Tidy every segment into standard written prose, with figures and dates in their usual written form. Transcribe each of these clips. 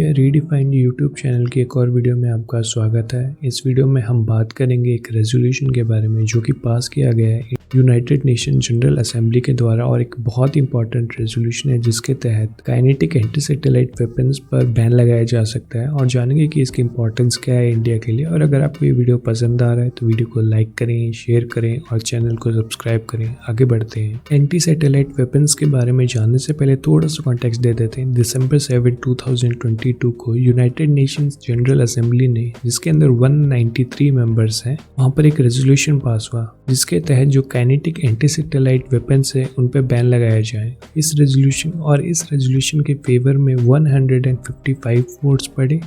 India redefined YouTube channel की एक और वीडियो में आपका स्वागत है। इस वीडियो में हम बात करेंगे एक रेजोल्यूशन के बारे में जो कि पास किया गया है यूनाइटेड नेशन जनरल असेंबली के द्वारा और एक बहुत इंपॉर्टेंट रेजोल्यूशन है जिसके तहत काइनेटिक एंटी सैटेलाइट वेपन्स पर बैन लगाया जा सकता है। और जानेंगे कि इसकी इंपॉर्टेंस क्या है इंडिया के लिए। और अगर आपको ये वीडियो पसंद आ रहा है तो वीडियो को लाइक करें, शेयर करें और चैनल को सब्सक्राइब करें। आगे बढ़ते हैं। एंटी सैटेलाइट वेपन्स के बारे में जानने से पहले थोड़ा सा कॉन्टेक्स्ट दे देते हैं। दिसंबर 7, 2022 को यूनाइटेड नेशंस जनरल असेंबली ने, जिसके अंदर 193 मेंबर्स हैं, वहां पर एक रेजोल्यूशन पास हुआ जिसके तहत जो काइनेटिक एंटी सैटेलाइट वेपन्स है उन पर बैन लगाया जाए। इस रेजोल्यूशन के फेवर में 155 वोट्स पड़े।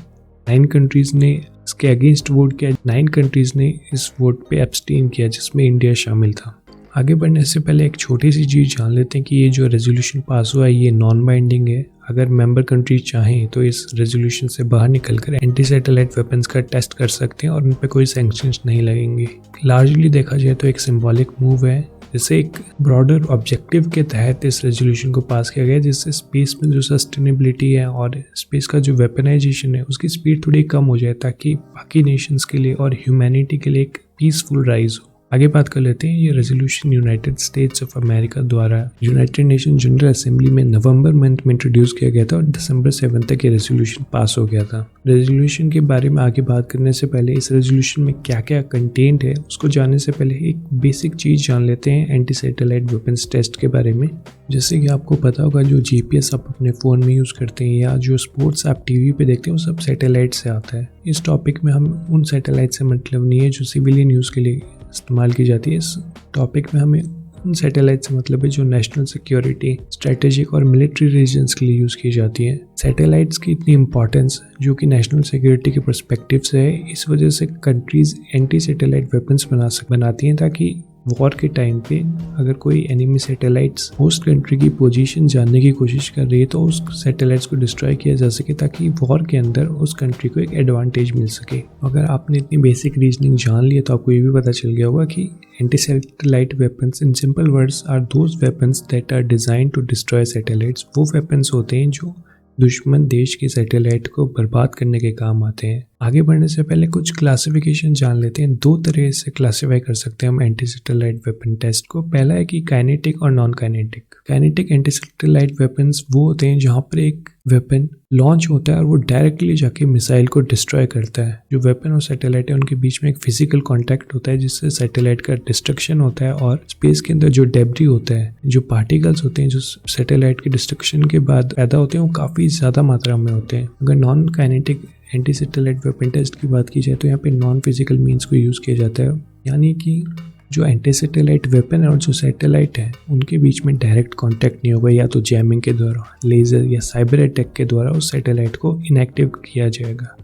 9 कंट्रीज ने इसके अगेंस्ट वोट किया, 9 कंट्रीज ने इस वोट पे एब्सटेन किया जिसमें इंडिया शामिल था। आगे बढ़ने से पहले एक छोटी सी चीज़ जान लेते हैं कि ये जो रेजोल्यूशन पास हुआ है ये नॉन बाइंडिंग है। अगर मेंबर कंट्री चाहें तो इस रेजोल्यूशन से बाहर निकलकर एंटी सैटेलाइट वेपन्स का टेस्ट कर सकते हैं और उन पर कोई सैंक्शंस नहीं लगेंगे। लार्जली देखा जाए तो एक सिंबॉलिक मूव है, जिसे एक ब्रॉडर ऑब्जेक्टिव के तहत इस रेजोल्यूशन को पास किया गया, जिससे स्पेस में जो सस्टेनेबिलिटी है और स्पेस का जो वेपनाइजेशन है उसकी स्पीड थोड़ी कम हो जाए ताकि बाकी नेशंस के लिए और ह्यूमैनिटी के लिए एक पीसफुल राइज हो। आगे बात कर लेते हैं। ये resolution United states of America द्वारा यूनाइटेड नेशन जनरल असेंबली में नवंबर मंथ में इंट्रोड्यूस किया गया था और दिसंबर 7 तक ये रेजोल्यूशन पास हो गया था। रेजोल्यूशन के बारे में आगे बात करने से पहले इस रेजोल्यूशन में क्या क्या कंटेंट है उसको जानने से पहले एक बेसिक चीज़ जान लेते हैं एंटी सैटेलाइट वेपन्स टेस्ट के बारे में। जैसे कि आपको पता होगा जो जीपीएस आप अपने फ़ोन में यूज़ करते हैं या जो स्पोर्ट्स आप टीवी पे देखते हैं वो सब सैटेलाइट से आता है। इस टॉपिक में हम उन सैटेलाइट से मतलब नहीं है जो सिविलियन यूज़ के लिए इस्तेमाल की जाती है। इस टॉपिक में हमें उन सैटेलाइट से मतलब है जो नेशनल सिक्योरिटी, स्ट्रेटेजिक और मिलिट्री रीजन्स के लिए यूज़ की जाती है। सैटेलाइट्स की इतनी इंपॉर्टेंस जो कि नेशनल सिक्योरिटी के पर्सपेक्टिव से है, इस वजह से कंट्रीज़ एंटी सैटेलाइट वेपन्स बनाती हैं ताकि वॉर के टाइम पे अगर कोई एनिमी सैटेलाइट्स होस्ट कंट्री की पोजीशन जानने की कोशिश कर रही है तो उस सैटेलाइट्स को डिस्ट्रॉय किया जा सके ताकि वॉर के अंदर उस कंट्री को एक एडवांटेज मिल सके। अगर आपने इतनी बेसिक रीजनिंग जान लिया तो आपको ये भी पता चल गया होगा कि anti satellite weapons in simple words are those weapons that are designed to destroy satellites. वो वेपन्स होते हैं जो दुश्मन देश के सैटेलाइट को बर्बाद करने के काम आते हैं। आगे बढ़ने से पहले कुछ क्लासिफिकेशन जान लेते हैं। 2 तरह से क्लासिफाई कर सकते हैं हम एंटी सैटेलाइट वेपन टेस्ट को। पहला है कि काइनेटिक और non kinetic. Kinetic anti satellite weapons वो होते हैं जहां पर एक वेपन लॉन्च होता है और वो डायरेक्टली जाके मिसाइल को डिस्ट्रॉय करता है। जो वेपन और सैटेलाइट है उनके बीच में एक फिजिकल कॉन्टैक्ट होता है जिससे सैटेलाइट का डिस्ट्रक्शन होता है और स्पेस के अंदर जो डेब्री होता है, जो पार्टिकल्स होते हैं जो सैटेलाइट के डिस्ट्रक्शन के बाद पैदा होते हैं, वो काफ़ी ज़्यादा मात्रा में होते हैं। अगर non kinetic anti satellite weapon test की बात की जाए तो यहाँ पे नॉन फिजिकल मीन्स को यूज़ किया जाता है, यानी कि जो एंटी सैटेलाइट वेपन है और जो सैटेलाइट है उनके बीच में डायरेक्ट कांटेक्ट नहीं होगा, या तो जैमिंग के द्वारा, लेज़र या साइबर अटैक के द्वारा उस सैटेलाइट को इनएक्टिव किया जाएगा।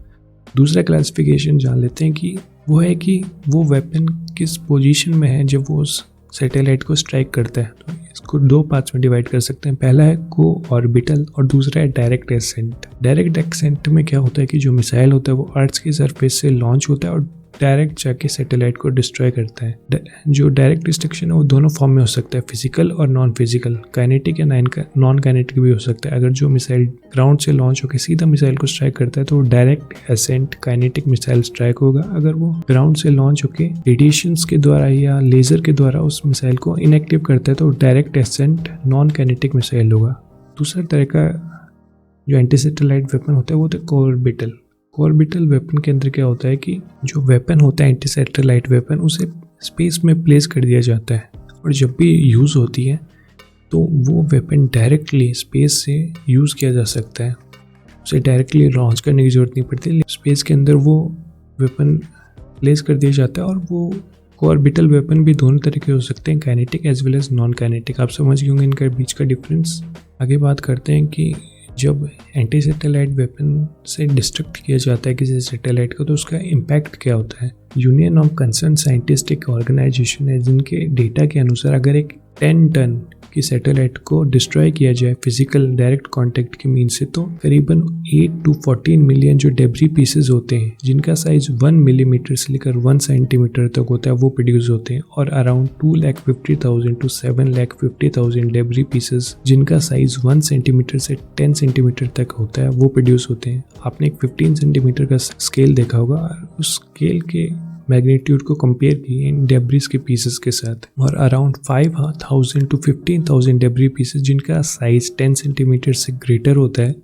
दूसरा क्लासिफिकेशन जान लेते हैं कि वो है कि वो वेपन किस पोजीशन में है जब वो उस सैटेलाइट को स्ट्राइक करता है। तो इसको 2 पार्ट्स में डिवाइड कर सकते हैं। पहला है को ऑर्बिटल और दूसरा है डायरेक्ट एसेंट। डायरेक्ट एसेंट में क्या होता है कि जो मिसाइल होता है वो अर्थ की सरफेस से लॉन्च होता है और डायरेक्ट जाके सैटेलाइट को डिस्ट्रॉय करता है। जो डायरेक्ट डिस्ट्रक्शन है वो दोनों फॉर्म में हो सकता है, फिजिकल और नॉन फिजिकल, काइनेटिक या नॉन काइनेटिक भी हो सकता है। अगर जो मिसाइल ग्राउंड से लॉन्च होकर सीधा मिसाइल को स्ट्राइक करता है तो वो direct ascent kinetic missile strike होगा। अगर वो ग्राउंड से लॉन्च होकर रेडिएशंस के द्वारा या लेजर के द्वारा उस मिसाइल को इनएक्टिव करता है तो direct ascent non kinetic missile होगा। दूसरा तरह का जो एंटी सैटेलाइट वेपन होता है वो होता है कोऑर्बिटल। ऑर्बिटल वेपन के अंदर क्या होता है कि जो वेपन होता है एंटी सैटेलाइट वेपन उसे स्पेस में प्लेस कर दिया जाता है और जब भी यूज़ होती है तो वो वेपन डायरेक्टली स्पेस से यूज़ किया जा सकता है। उसे डायरेक्टली लॉन्च करने की ज़रूरत नहीं पड़ती, स्पेस के अंदर वो वेपन प्लेस कर दिया जाता है। और वो ऑर्बिटल वेपन भी दोनों तरह के हो सकते हैं, kinetic as well as non kinetic. आप समझ गए होंगे इनके बीच का डिफरेंस। आगे बात करते हैं कि जब एंटी सैटेलाइट वेपन से डिस्ट्रक्ट किया जाता है किसी सैटेलाइट को तो उसका इम्पैक्ट क्या होता है। यूनियन ऑफ कंसर्न साइंटिस्ट एक ऑर्गेनाइजेशन है जिनके डेटा के अनुसार अगर एक 10 टन कि सैटेलाइट को डिस्ट्रॉय किया जाए फिजिकल डायरेक्ट कांटेक्ट के मीन से, तो करीबन 8 to 14 मिलियन जो डेब्री पीसेस होते हैं जिनका साइज 1 मिलीमीटर से लेकर 1 सेंटीमीटर तक होता है वो प्रोड्यूस होते हैं, और अराउंड 2,50,000 to 7,50,000 डेब्री पीसेस जिनका साइज 1 सेंटीमीटर से 10 सेंटीमीटर तक होता है वो प्रोड्यूस होते हैं। आपने एक 15 सेंटीमीटर का स्केल देखा होगा, उस स्केल के मैग्नीट्यूड को कंपेयर किए इन डेब्रीज के पीसेस के साथ, और अराउंड 5,000 to 15,000 डेब्री पीसेस जिनका साइज 10 सेंटीमीटर से ग्रेटर होता है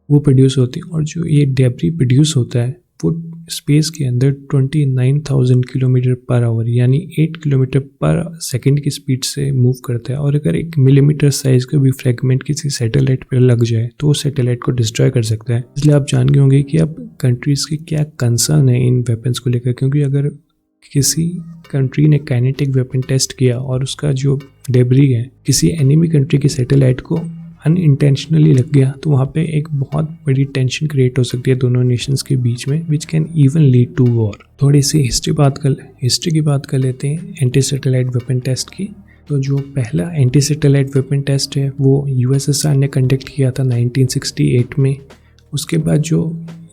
वो प्रोड्यूस होते हैं। और जो ये डेब्री प्रोड्यूस होता है वो स्पेस के अंदर 29,000 किलोमीटर पर आवर यानी 8 किलोमीटर पर सेकंड की स्पीड से मूव करता है। और अगर 1 मिलीमीटर साइज का भी फ्रेगमेंट किसी सैटेलाइट पर लग जाए तो वो सैटेलाइट को डिस्ट्रॉय कर सकता है। इसलिए आप जान गए होंगे कि अब कंट्रीज़ के क्या कंसर्न है इन वेपन्स को लेकर, क्योंकि अगर किसी कंट्री ने काइनेटिक वेपन टेस्ट किया और उसका जो डेब्री है किसी एनिमी कंट्री के सैटेलाइट को अनइंटेंशनली लग गया तो वहाँ पे एक बहुत बड़ी टेंशन क्रिएट हो सकती है दोनों नेशंस के बीच में, which can even lead to war. थोड़ी सी हिस्ट्री की बात कर लेते हैं एंटी सैटेलाइट वेपन टेस्ट की। तो जो पहला एंटी सैटेलाइट वेपन टेस्ट है वो यूएसएसआर ने कंडक्ट किया था 1968 में। उसके बाद जो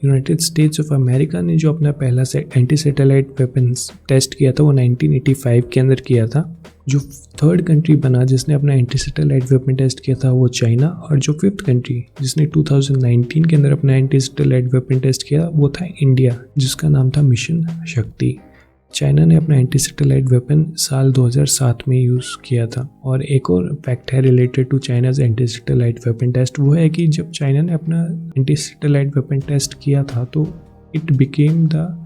यूनाइटेड स्टेट्स ऑफ अमेरिका ने जो अपना पहला एंटी सैटेलाइट वेपन्स टेस्ट किया था वो 1985 के अंदर किया था। जो थर्ड कंट्री बना जिसने अपना एंटी सैटेलाइट वेपन टेस्ट किया था वो चाइना, और जो फिफ्थ कंट्री जिसने 2019 के अंदर अपना एंटी सैटेलाइट वेपन टेस्ट किया वो था इंडिया, जिसका नाम था मिशन शक्ति। चाइना ने अपना एंटी सैटेलाइट वेपन साल 2007 में यूज़ किया था। और एक और फैक्ट है related to China's anti satellite weapon test, वो है कि जब चाइना ने अपना एंटी सैटेलाइट वेपन टेस्ट किया था तो it became the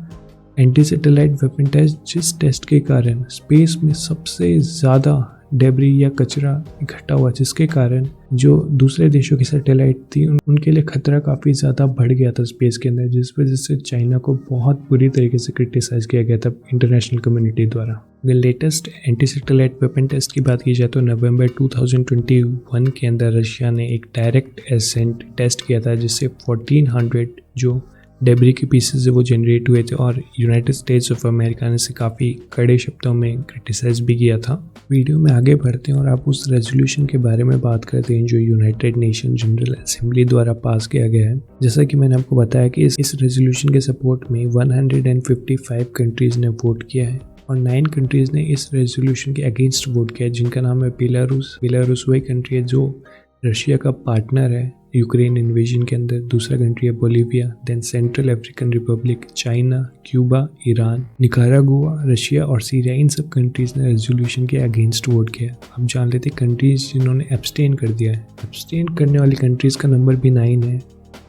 anti satellite weapon test जिस टेस्ट के कारण स्पेस में सबसे ज़्यादा डेब्री या कचरा इकट्ठा हुआ, जिसके कारण जो दूसरे देशों की सैटेलाइट थी उनके लिए खतरा काफ़ी ज़्यादा बढ़ गया था स्पेस के अंदर, जिस वजह से चाइना को बहुत बुरी तरीके से क्रिटिसाइज़ किया गया था इंटरनेशनल कम्युनिटी द्वारा। अगर latest anti satellite weapon test की बात की जाए तो नवंबर 2021 के अंदर रशिया ने एक डायरेक्ट एसेंट टेस्ट किया था जिससे 1400 जो डेब्री के पीसेस वो जनरेट हुए थे, और यूनाइटेड स्टेट्स ऑफ अमेरिका ने इसे काफ़ी कड़े शब्दों में क्रिटिसाइज भी किया था। वीडियो में आगे बढ़ते हैं और आप उस रेजोल्यूशन के बारे में बात करते हैं जो यूनाइटेड नेशन जनरल असेंबली द्वारा पास किया गया है। जैसा कि मैंने आपको बताया कि इस रेजोल्यूशन के सपोर्ट में 155 कंट्रीज़ ने वोट किया है और 9 कंट्रीज़ ने इस रेजोल्यूशन के अगेंस्ट वोट किया है, जिनका नाम है बेलारूस वही कंट्री है जो रशिया का पार्टनर है यूक्रेन इन्वेजन के अंदर। दूसरा कंट्री है Bolivia, then Central African Republic, China, Cuba, Iran, Nicaragua, Russia और सीरिया। इन सब कंट्रीज़ ने रेजोल्यूशन के अगेंस्ट वोट किया। अब जान लेते कंट्रीज़ जिन्होंने एब्सटेन कर दिया है। एब्सटेन करने वाली कंट्रीज़ का नंबर भी 9 है।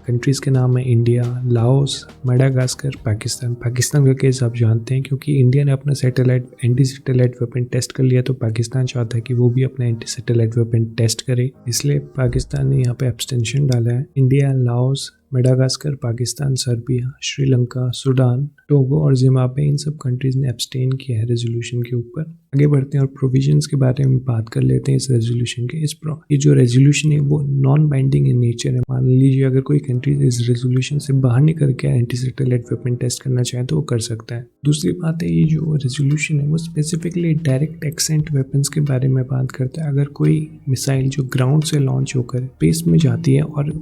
कंट्रीज़ के नाम है India, Laos, Madagascar, Pakistan. Pakistan का केस आप जानते हैं क्योंकि इंडिया ने अपना एंटी सैटेलाइट वेपन टेस्ट कर लिया तो पाकिस्तान चाहता है कि वो भी अपना एंटी सैटेलाइट वेपन टेस्ट करे, इसलिए पाकिस्तान ने यहाँ पे एब्सटेंशन डाला है। India, Laos, Madagascar, Pakistan, Serbia, Sri Lanka, Sudan, Togo और जिम्बाब्वे इन सब कंट्रीज़ ने एब्सटेन किया है रेजोल्यूशन के ऊपर। आगे बढ़ते हैं और प्रोविजंस के बारे में बात कर लेते हैं इस रेजोल्यूशन के। ये जो रेजोल्यूशन है वो नॉन बाइंडिंग इन नेचर है। मान लीजिए अगर कोई कंट्री इस रेजोल्यूशन से बाहर निकल के एंटी सैटेलाइट वेपन टेस्ट करना चाहे तो वो कर सकता है। दूसरी बात है ये जो रेजोल्यूशन है वो स्पेसिफिकली डायरेक्ट एक्सेंट वेपन्स के बारे में बात करता है। अगर कोई मिसाइल जो ग्राउंड से लॉन्च होकर स्पेस में जाती है और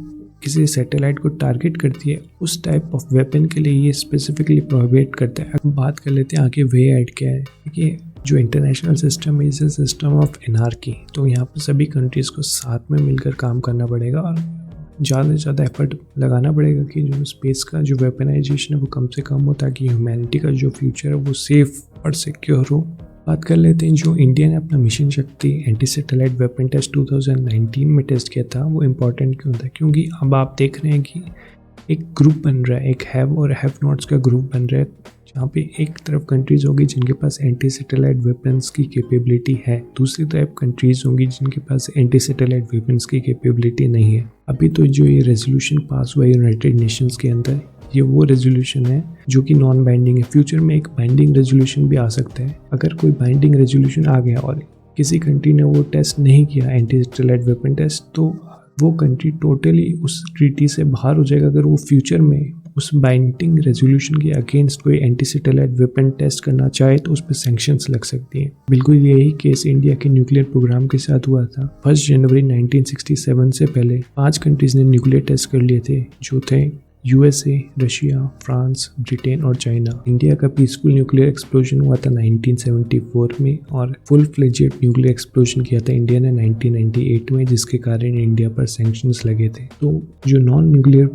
किसी सैटेलाइट को टारगेट करती है, उस टाइप ऑफ वेपन के लिए ये स्पेसिफिकली प्रोहिबिट करता है। अब बात कर लेते हैं आगे वे एड क्या है। देखिए जो इंटरनेशनल सिस्टम है is a system of anarchy, तो यहाँ पर सभी कंट्रीज़ को साथ में मिलकर काम करना पड़ेगा और ज़्यादा से ज़्यादा एफर्ट लगाना पड़ेगा कि जो स्पेस का जो वेपनाइजेशन है वो कम से कम हो ताकि ह्यूमैनिटी का जो फ्यूचर है वो सेफ और सिक्योर हो। बात कर लेते हैं जो इंडिया ने अपना मिशन शक्ति एंटी सैटेलाइट वेपन टेस्ट 2019 में टेस्ट किया था वो इम्पॉर्टेंट क्यों था, क्योंकि अब आप देख रहे हैं कि एक ग्रुप बन रहा है, एक हैव और हैव नॉट्स का ग्रुप बन रहा है, जहाँ पे एक तरफ कंट्रीज़ होगी जिनके पास एंटी सैटेलाइट वेपन्स की कैपेबिलिटी है, दूसरी तरफ कंट्रीज़ होंगी जिनके पास एंटी सैटेलाइट वेपन्स की कैपेबिलिटी नहीं है। अभी तो जो ये रेजोल्यूशन पास हुआ है यूनाइटेड नेशंस के अंदर, ये वो रेजोल्यूशन है जो कि नॉन बाइंडिंग है। फ्यूचर में एक बाइंडिंग रेजोल्यूशन भी आ सकता है। अगर कोई बाइंडिंग रेजोल्यूशन आ गया और किसी कंट्री ने वो टेस्ट नहीं किया एंटी सैटेलाइट वेपन टेस्ट, तो वो कंट्री टोटली उस ट्रीटी से बाहर हो जाएगा अगर वो फ्यूचर में उस बाइंडिंग रेजोल्यूशन के अगेंस्ट कोई एंटी सैटेलाइट वेपन टेस्ट करना चाहे तो उस पर सैंक्शंस लग सकती हैं। बिल्कुल यही केस इंडिया के न्यूक्लियर प्रोग्राम के साथ हुआ था। 1 जनवरी 1967 से पहले 5 कंट्रीज ने न्यूक्लियर टेस्ट कर लिए थे, जो थे यूएसए, रशिया, फ्रांस, ब्रिटेन और चाइना। इंडिया का पीसफुल न्यूक्लियर एक्सप्लोजन हुआ था 1974 में और फुल फ्लेजेड न्यूक्लियर एक्सप्लोजन किया था इंडिया ने 1998 में, जिसके कारण इंडिया पर सैंक्शंस लगे थे। तो जो नॉन न्यूक्लियर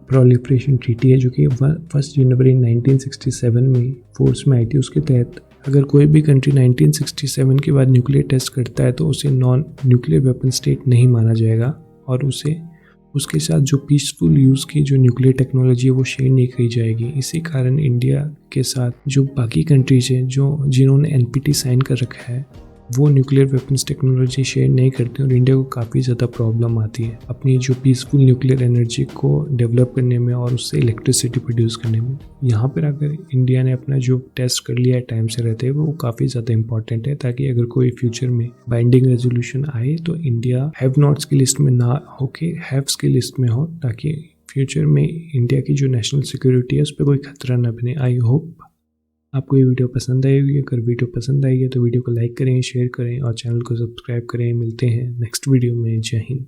प्रोलिफरेशन ट्रीटी है, जो कि 1 जनवरी 1967 में फोर्स में आई थी, उसके तहत अगर कोई भी कंट्री 1967 के बाद न्यूक्लियर टेस्ट करता है तो उसे नॉन न्यूक्लियर वेपन स्टेट नहीं माना जाएगा और उसके साथ जो पीसफुल यूज़ की जो न्यूक्लियर टेक्नोलॉजी है वो शेयर नहीं की जाएगी। इसी कारण इंडिया के साथ जो बाकी कंट्रीज हैं जिन्होंने एनपीटी साइन कर रखा है वो न्यूक्लियर वेपन्स टेक्नोलॉजी शेयर नहीं करते और इंडिया को काफ़ी ज़्यादा प्रॉब्लम आती है अपनी जो पीसफुल न्यूक्लियर एनर्जी को डेवलप करने में और उससे इलेक्ट्रिसिटी प्रोड्यूस करने में। यहाँ पर अगर इंडिया ने अपना जो टेस्ट कर लिया है टाइम से रहते हुए वो काफ़ी ज़्यादा इंपॉर्टेंट है, ताकि अगर कोई फ्यूचर में बाइंडिंग रेजोल्यूशन आए तो इंडिया हैव नॉट्स की लिस्ट में ना होके हैव्स की लिस्ट में हो, ताकि फ्यूचर में इंडिया की जो नेशनल सिक्योरिटी है उस पर कोई खतरा न बने। आई होप आपको ये वीडियो पसंद आई होगी। अगर वीडियो पसंद आई है तो वीडियो को लाइक करें, शेयर करें और चैनल को सब्सक्राइब करें। मिलते हैं नेक्स्ट वीडियो में। जय हिंद।